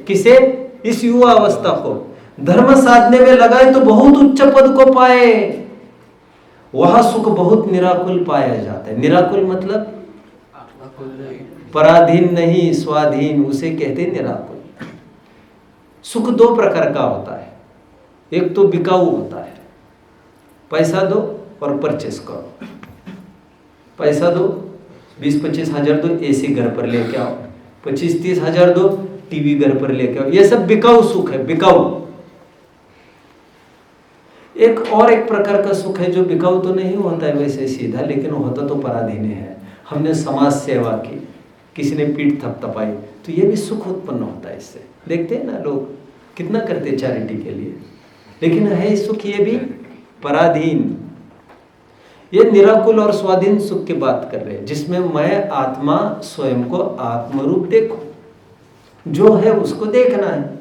किसे, इस युवा अवस्था को धर्म साधने में लगाए तो बहुत उच्च पद को पाए। वह सुख बहुत निराकुल पाया जाता है। निराकुल मतलब पराधीन नहीं, स्वाधीन, उसे कहते हैं निराकुल। सुख 2 प्रकार का होता है। एक तो बिकाऊ होता है, पैसा दो और परचेस करो। पैसा दो, 20-25 हजार दो, एसी घर पर लेके आओ। 25-30 हजार दो, टीवी घर पर लेके आओ। ये सब बिकाऊ सुख है, बिकाऊ। एक प्रकार का सुख है जो बिकाऊ तो नहीं होता है वैसे सीधा, लेकिन होता तो पराधीन है। हमने समाज सेवा की, किसी ने पीठ थपथपाई, तो ये भी सुख उत्पन्न होता है इससे। देखते हैं ना लोग कितना करते चैरिटी के लिए, लेकिन है सुख ये भी पराधीन। ये निराकुल और स्वाधीन सुख की बात कर रहे हैं, जिसमें मैं आत्मा स्वयं को आत्मरूप देखूं, जो है उसको देखना है।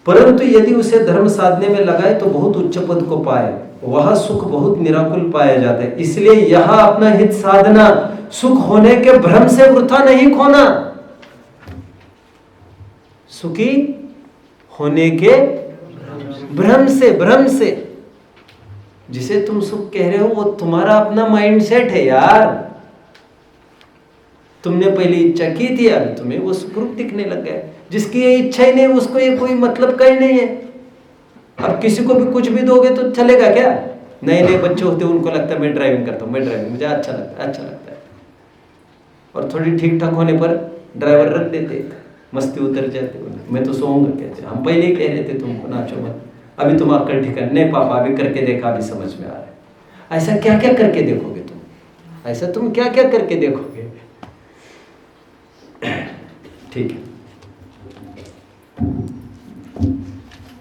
परंतु यदि उसे धर्म साधने में लगाए तो बहुत उच्च पद को पाए, वह सुख बहुत निराकुल पाया जाता है। इसलिए यह अपना हित साधना, सुख होने के भ्रम से वृथा नहीं खोना। सुखी होने के भ्रम से जिसे तुम सुख कह रहे हो वो तुम्हारा अपना माइंडसेट है यार। तुमने पहले इच्छा की थी, अब तुम्हें वो सुख दिखने लग गया। जिसकी ये इच्छा ही नहीं उसको ये कोई मतलब का ही नहीं है। अब किसी को भी कुछ भी दोगे तो चलेगा क्या? नए नए बच्चे होते हैं, उनको लगता है मैं ड्राइविंग करता हूँ, मैं ड्राइविंग मुझे अच्छा लगता है। और थोड़ी ठीक ठाक होने पर ड्राइवर रख देते, मस्ती उतर जाते, मैं तो सोऊंगा कहते। हम पहले ही कह रहे थे तुमको नाचो मत, अभी तुम अक्कल ठिकाने नहीं पापा, अभी करके देखा, अभी समझ में आ रहा है। ऐसा क्या क्या करके देखोगे तुम? ऐसा तुम क्या क्या करके देखोगे? ठीक है,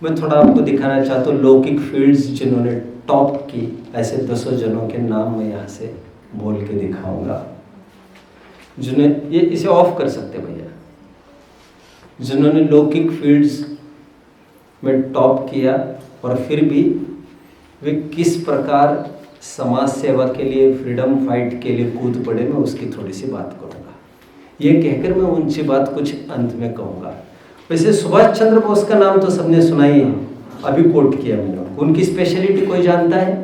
मैं थोड़ा आपको दिखाना चाहता हूँ लौकिक फील्ड्स जिन्होंने टॉप की। ऐसे 10 जनों के नाम मैं यहाँ से बोल के दिखाऊंगा, जिन्हें ये इसे ऑफ कर सकते भैया, जिन्होंने लौकिक फील्ड्स में टॉप किया और फिर भी वे किस प्रकार समाज सेवा के लिए, फ्रीडम फाइट के लिए कूद पड़े, मैं उसकी थोड़ी सी बात करूँगा। ये कहकर मैं उनकी बात कुछ अंत में कहूँगा। वैसे सुभाष चंद्र बोस का नाम तो सबने सुना ही है, अभी कोट किया मैंने। उनकी स्पेशलिटी कोई जानता है?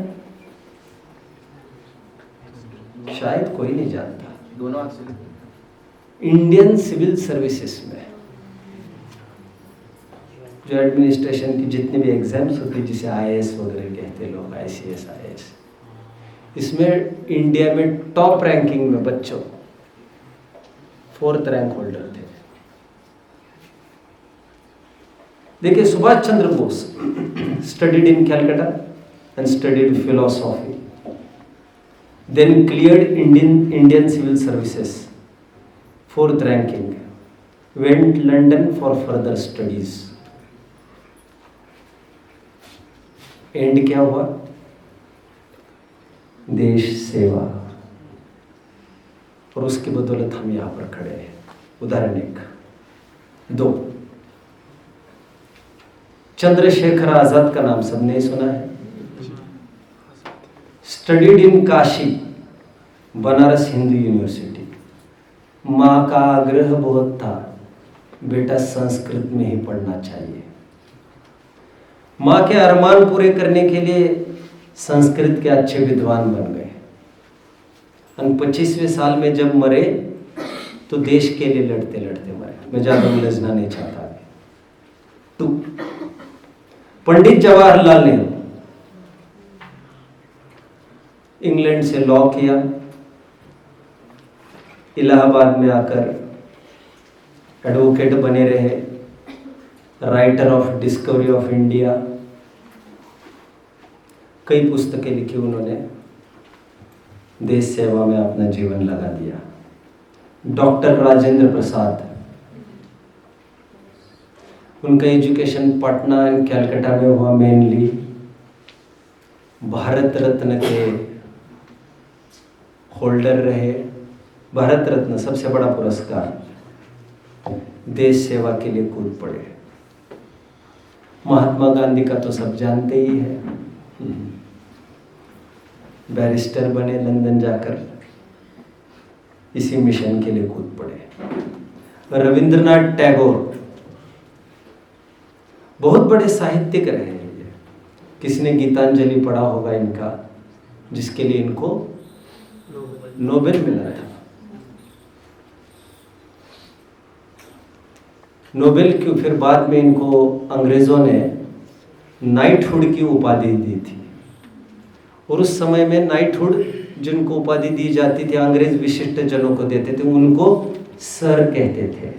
शायद कोई नहीं जानता। दोनों इंडियन सिविल सर्विसेज में जो एडमिनिस्ट्रेशन की जितनी भी एग्जाम्स होती है, जिसे आईएएस वगैरह कहते हैं लोग, आईसीएस आईएएस, इसमें इंडिया में टॉप रैंकिंग में बच्चों 4th रैंक होल्डर थे। देखिए, Subhash Chandra Bose studied in Calcutta and studied philosophy, then cleared Indian civil services 4th ranking, went London for further studies. And क्या हुआ? देश सेवा, और उसकी बदौलत हम यहाँ पर खड़े हैं। उदाहरण 1, 2, चंद्रशेखर आजाद का नाम सबने सुना है। Studied in Kashi, Banaras Hindu university. माँ का आग्रह बहुत था, बेटा संस्कृत में ही पढ़ना चाहिए। माँ के अरमान पूरे करने के लिए संस्कृत के अच्छे विद्वान बन गए। 25वें साल में जब मरे तो देश के लिए लड़ते लड़ते मरे। मैं ज़्यादा उलझना नहीं चाहता। 2, पंडित जवाहरलाल नेहरू, इंग्लैंड से लॉ किया, इलाहाबाद में आकर एडवोकेट बने रहे, writer of discovery of India, कई पुस्तकें लिखी उन्होंने, देश सेवा में अपना जीवन लगा दिया। डॉक्टर राजेंद्र प्रसाद, उनका एजुकेशन पटना एंड कैलकाटा में हुआ मेनली। भारत रत्न के होल्डर रहे। भारत रत्न सबसे बड़ा पुरस्कार, देश सेवा के लिए कूद पड़े। महात्मा गांधी का तो सब जानते ही है, बैरिस्टर बने, लंदन जाकर इसी मिशन के लिए कूद पड़े। रविंद्रनाथ टैगोर बहुत बड़े साहित्यिक रहे हैं। किसने गीतांजलि पढ़ा होगा इनका, जिसके लिए इनको नोबेल मिला था। नोबेल की फिर बाद में इनको अंग्रेजों ने नाइटहुड की उपाधि दी थी, और उस समय में नाइटहुड जिनको उपाधि दी जाती थी, अंग्रेज विशिष्ट जनों को देते थे, उनको सर कहते थे।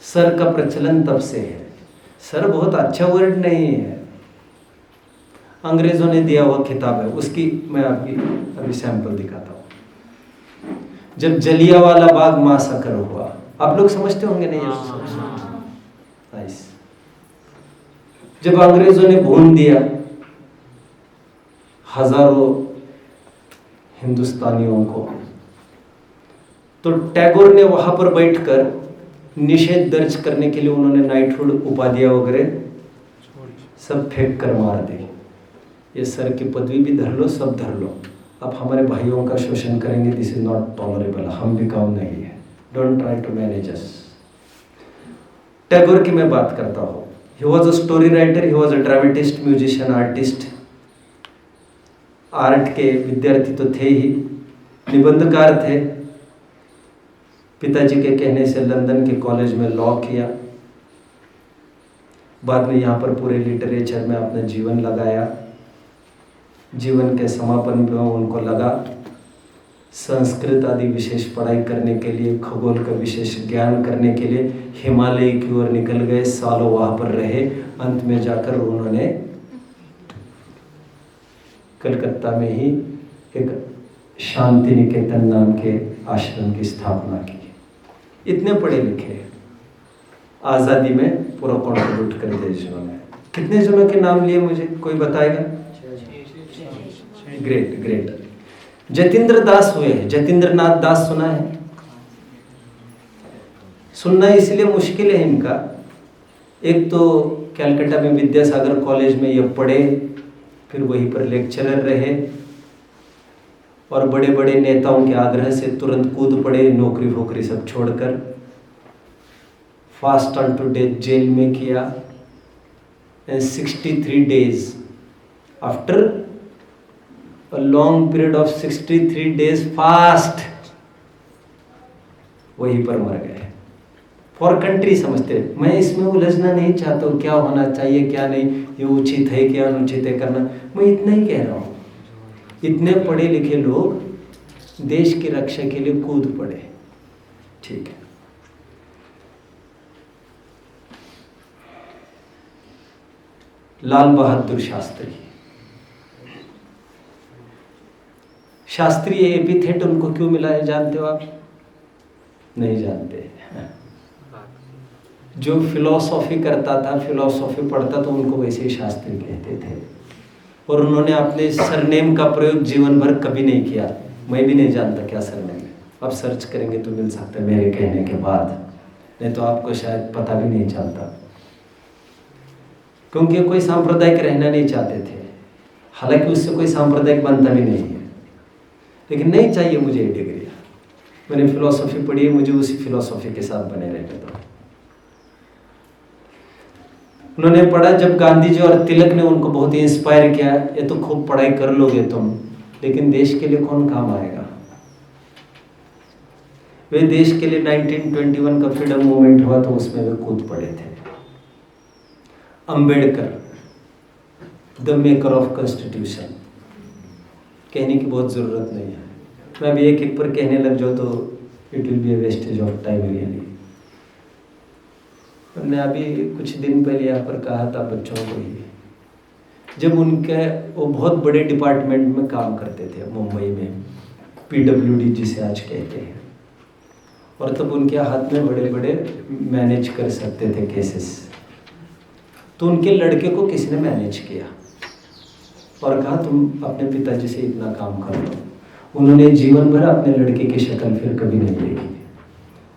सर का प्रचलन तब से है। सर बहुत अच्छा वर्ड नहीं है, अंग्रेजों ने दिया हुआ खिताब है। उसकी मैं आपकी अभी सैंपल दिखाता हूँ। जब जलियांवाला बाग मासकर हुआ, आप लोग समझते होंगे नहीं? नाइस। जब अंग्रेजों ने भून दिया हजारों हिंदुस्तानियों को, तो टैगोर ने वहां पर बैठकर निषेध दर्ज करने के लिए उन्होंने नाइटहुड उपाधियां वगैरह सब फेंक कर मार दी। ये सर की पदवी भी धर लो, सब धर लो, अब हमारे भाइयों का शोषण करेंगे, दिस इज नॉट टॉलरेबल, हम भी काम नहीं है, डोंट ट्राई टू मैनेज अस। टैगोर की मैं बात करता हूँ। He was a story writer, he was a dramatist, musician, artist, art के विद्यार्थी तो थे ही, निबंधकार थे। पिताजी के कहने से लंदन के कॉलेज में लॉ किया, बाद में यहाँ पर पूरे लिटरेचर में अपना जीवन लगाया। जीवन के समापन में उनको लगा संस्कृत आदि विशेष पढ़ाई करने के लिए, खगोल का विशेष ज्ञान करने के लिए हिमालय की ओर निकल गए। सालों वहाँ पर रहे। अंत में जाकर उन्होंने कलकत्ता में ही एक शांति निकेतन नाम के आश्रम की स्थापना की। इतने पढ़े लिखे, आज़ादी में पूरा कॉन्ट्रीब्यूट कर दिया जिन्होंने। कितने जनों के नाम लिए मुझे कोई बताएगा? Great great. जतीन्द्र दास हुए हैं, जतीन्द्र नाथ दास सुना है? सुनना इसलिए मुश्किल है इनका, एक तो कलकत्ता में विद्यासागर कॉलेज में ये पढ़े, फिर वहीं पर लेक्चरर रहे और बड़े बड़े नेताओं के आग्रह से तुरंत कूद पड़े, नौकरी वोकरी सब छोड़कर। Fast on to death jail में किया। And 63 days after a long period of 63 days fast वहीं पर मर गए। फॉर कंट्री समझते। मैं इसमें उलझना नहीं चाहता हूँ क्या होना चाहिए क्या नहीं, ये उचित है क्या अनुचित है करना, मैं इतना ही कह रहा हूँ। इतने पढ़े लिखे लोग देश की रक्षा के लिए कूद पड़े। ठीक है। लाल बहादुर शास्त्री, शास्त्रीय एपिथेट उनको क्यों मिला है जानते हो आप? नहीं जानते। जो फिलॉसफी करता था, फिलॉसफी पढ़ता तो उनको वैसे ही शास्त्री कहते थे। और उन्होंने अपने सरनेम का प्रयोग जीवन भर कभी नहीं किया। मैं भी नहीं जानता क्या सरनेम है, अब सर्च करेंगे तो मिल सकता है मेरे कहने के बाद, नहीं तो आपको शायद पता भी नहीं चलता। क्योंकि कोई सांप्रदायिक रहना नहीं चाहते थे, हालांकि उससे कोई सांप्रदायिक बनता भी नहीं है, लेकिन नहीं चाहिए मुझे ये डिग्री। मैंने फिलॉसफी पढ़ी है, मुझे उसी फिलॉसफी के साथ बने रहने दो। उन्होंने पढ़ा, जब गांधी जी और तिलक ने उनको बहुत इंस्पायर किया, ये तो खूब पढ़ाई कर लोगे तुम, लेकिन देश के लिए कौन काम आएगा। वे देश के लिए 1921 का फ्रीडम मूवमेंट हुआ तो उसमें वे कूद पड़े थे। Ambedkar, the maker of constitution, कहने की बहुत ज़रूरत नहीं है। मैं अभी एक एक पर कहने लग जाऊँ तो it will be A wastage of time really. मैं अभी कुछ दिन पहले यहाँ पर कहा था बच्चों को ही, जब उनके वो बहुत बड़े डिपार्टमेंट में काम करते थे मुंबई में, PWD जिसे आज कहते हैं, और तब उनके हाथ में बड़े बड़े मैनेज कर सकते थे केसेस। तो उनके लड़के को किसी ने मैनेज किया और कहा तुम अपने पिताजी से इतना काम कर लो। उन्होंने जीवन भर अपने लड़के की शक्ल फिर कभी नहीं देखी।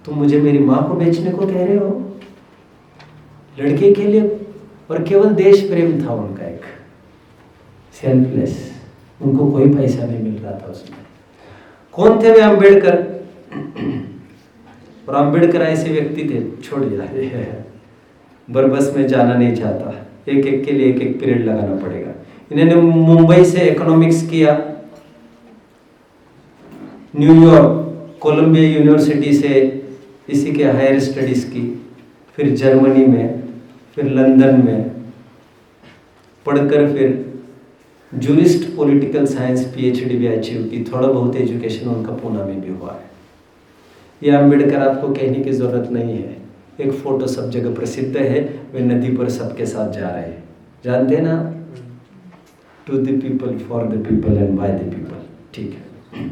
तुम मुझे मेरी माँ को बेचने को कह रहे हो लड़के के लिए? और केवल देश प्रेम था उनका, एक सेल्फलेस, उनको कोई पैसा नहीं मिल रहा था उसमें। कौन थे वे? अंबेडकर। और अंबेडकर ऐसे व्यक्ति थे, छोड़ दिया, बरबस में जाना नहीं चाहता, एक एक के लिए एक एक पीरियड लगाना पड़ेगा। इन्होंने मुंबई से इकोनॉमिक्स किया, न्यूयॉर्क कोलंबिया यूनिवर्सिटी से इसी के हायर स्टडीज की, फिर जर्मनी में, फिर लंदन में पढ़कर फिर जूरिस्ट पॉलिटिकल साइंस PhD भी अचीव की। थोड़ा बहुत एजुकेशन उनका पूना में भी हुआ है। ये अंबेडकर आपको कहने की ज़रूरत नहीं है, एक फ़ोटो सब जगह प्रसिद्ध है। वे नदी पर सबके साथ जा रहे हैं, जानते हैं ना, to the people, for the people and by the people. ठीक है,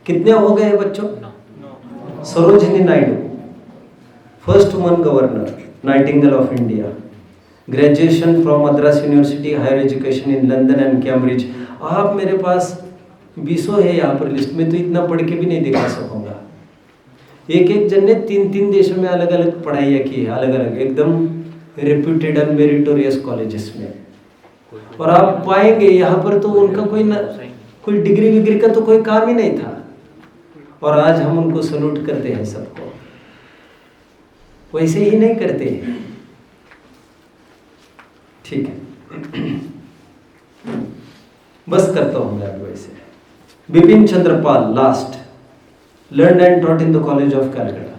कितने हो गए बच्चों? Sarojini Naidu, first woman governor, nightingale of India, graduation from Madras university, higher education in London and Cambridge. आप मेरे पास 20 है यहाँ पर लिस्ट में, तो इतना पढ़ के भी नहीं दिखा सकूंगा। एक एक जन ने 3-3 देशों में अलग अलग पढ़ाइयाँ की है, अलग अलग एकदम रेप्यूटेड एंड मेरिटोरियस कॉलेजेस में। और आप पाएंगे यहाँ पर तो उनका कोई डिग्री विग्री का तो कोई काम ही नहीं था, और आज हम उनको सल्यूट करते हैं सबको। वैसे ही नहीं करते हैं। ठीक है, बस करता हूँ मैं अब वैसे। Bipin Chandra Pal last, learn and taught in the college of Calcutta.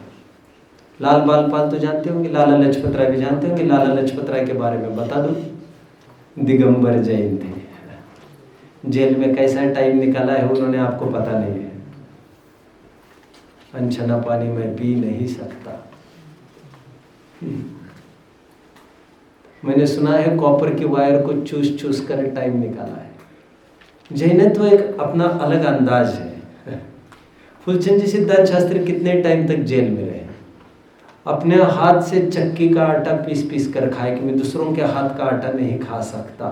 Lal Bal Pal तो जानते होंगे, लाला लजपत राय भी जानते होंगे। लाला लजपत राय के बारे में बता दूं, दिगंबर जैन थे। जेल में कैसा टाइम निकाला है उन्होंने, आपको पता नहीं है। अनछना पानी में पी नहीं सकता। मैंने सुना है कॉपर की वायर को चूस चूस कर टाइम निकाला है। जैनत्व एक अपना अलग अंदाज है। फूलचंद जी सिद्धांत शास्त्री कितने टाइम तक जेल में रहे, अपने हाथ से चक्की का आटा पीस पीस कर खाए कि मैं दूसरों के हाथ का आटा नहीं खा सकता।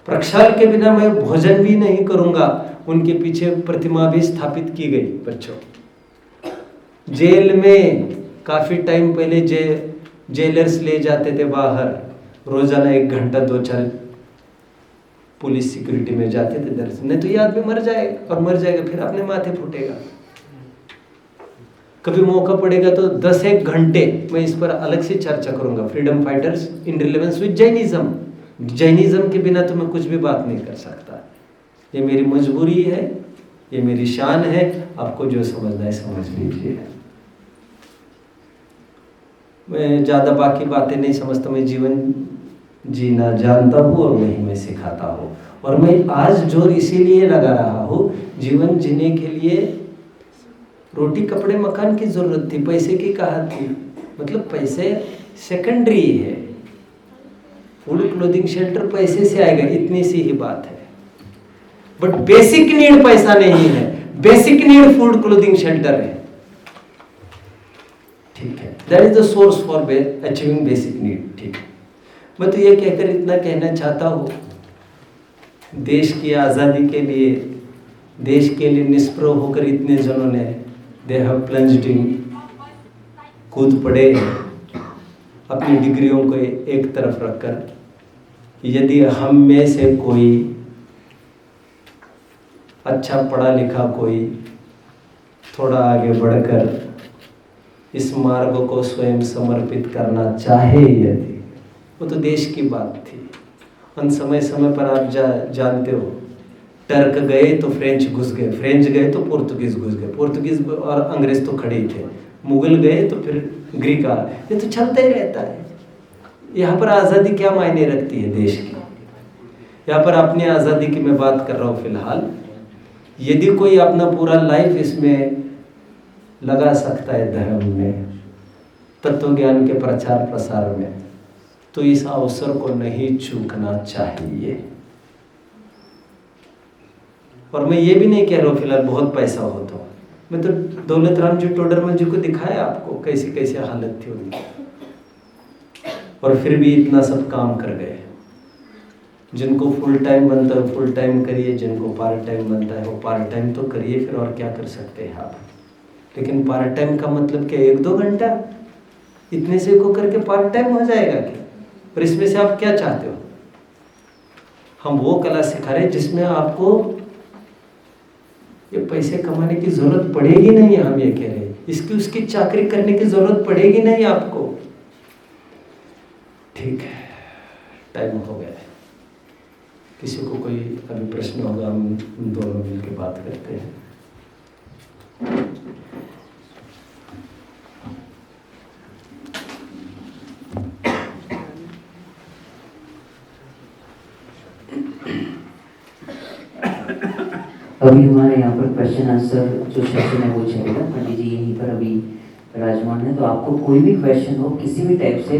प्रक्षाल के बिना मैं भोजन भी नहीं करूंगा। उनके पीछे प्रतिमा भी स्थापित की गई। बच्चों, जेल में काफी टाइम पहले जेलर्स ले जाते थे बाहर, रोजाना 1 घंटा 2-4 पुलिस सिक्योरिटी में जाते थे दर्शन। नहीं तो ये आदमी मर जाएगा, और मर जाएगा फिर अपने माथे फूटेगा। कभी मौका पड़ेगा तो 10-1 घंटे मैं इस पर अलग से चर्चा करूंगा। Freedom fighters in relevance with Jainism. Jainism के बिना तो मैं कुछ भी बात नहीं कर सकता। ये मेरी मजबूरी है, ये मेरी शान है। आपको जो समझना है समझ लीजिए। मैं ज़्यादा बाकी बातें नहीं समझता। मैं जीवन जीना जानता हूँ और वही मैं सिखाता हूँ। और मैं आज जोर इसीलिए लगा रहा हूँ, जीवन जीने के लिए रोटी कपड़े मकान की जरूरत थी, पैसे की कहाँ थी। मतलब पैसे सेकेंडरी है, फूड क्लोथिंग शेल्टर पैसे से आएगा, इतनी सी ही बात है। बट बेसिक नीड पैसा नहीं है, basic need food clothing shelter है। ठीक है, that is the source for achieving basic need. ठीक है, मैं तो ये कहकर इतना कहना चाहता हूँ, देश की आज़ादी के लिए, देश के लिए निष्प्रभ होकर इतने जनों ने दे हैव प्लंज्ड इन, कूद पड़े अपनी डिग्रियों को एक तरफ रखकर। यदि हम में से कोई अच्छा पढ़ा लिखा कोई थोड़ा आगे बढ़कर इस मार्ग को स्वयं समर्पित करना चाहे, यदि वो तो देश की बात थी। उन समय समय पर आप जानते हो, टर्क गए तो फ्रेंच घुस गए, फ्रेंच गए तो पुर्तगीज घुस गए, पुर्तगीज और अंग्रेज तो खड़े ही थे, मुगल गए तो फिर ग्रीक आ, ये तो चलता ही रहता है। यहाँ पर आज़ादी क्या मायने रखती है देश की? यहाँ पर अपनी आज़ादी की मैं बात कर रहा हूँ फिलहाल। यदि कोई अपना पूरा लाइफ इसमें लगा सकता है, धर्म में, तत्व ज्ञान के प्रचार प्रसार में, तो इस अवसर को नहीं चूकना चाहिए। और मैं ये भी नहीं कह रहा हूँ फिलहाल बहुत पैसा हो तो, मैं तो दौलत राम जी टोडरमल जी को दिखाया आपको कैसी कैसी हालत थी उनकी, और फिर भी इतना सब काम कर गए। जिनको फुल टाइम बनता है फुल टाइम करिए, जिनको पार्ट टाइम बनता है वो पार्ट टाइम तो करिए, फिर और क्या कर सकते हैं आप। लेकिन पार्ट टाइम का मतलब क्या, 1-2 घंटा इतने से को करके पार्ट टाइम हो जाएगा क्या? और इसमें से आप क्या चाहते हो? हम वो कला सिखा रहे हैं जिसमें आपको ये पैसे कमाने की जरूरत पड़ेगी नहीं। हम ये कह रहे हैं इसकी उसकी चाकरी करने की जरूरत पड़ेगी नहीं आपको। ठीक है, टाइम हो गया है। किसी को कोई अभी प्रश्न होगा, हम दोनों मिलकर बात करते हैं। अभी हमारे यहाँ पर क्वेश्चन आंसर जो सेशन है वो चलेगा। पंडित जी यहीं पर अभी विराजमान है, तो आपको कोई भी क्वेश्चन हो किसी भी टाइप से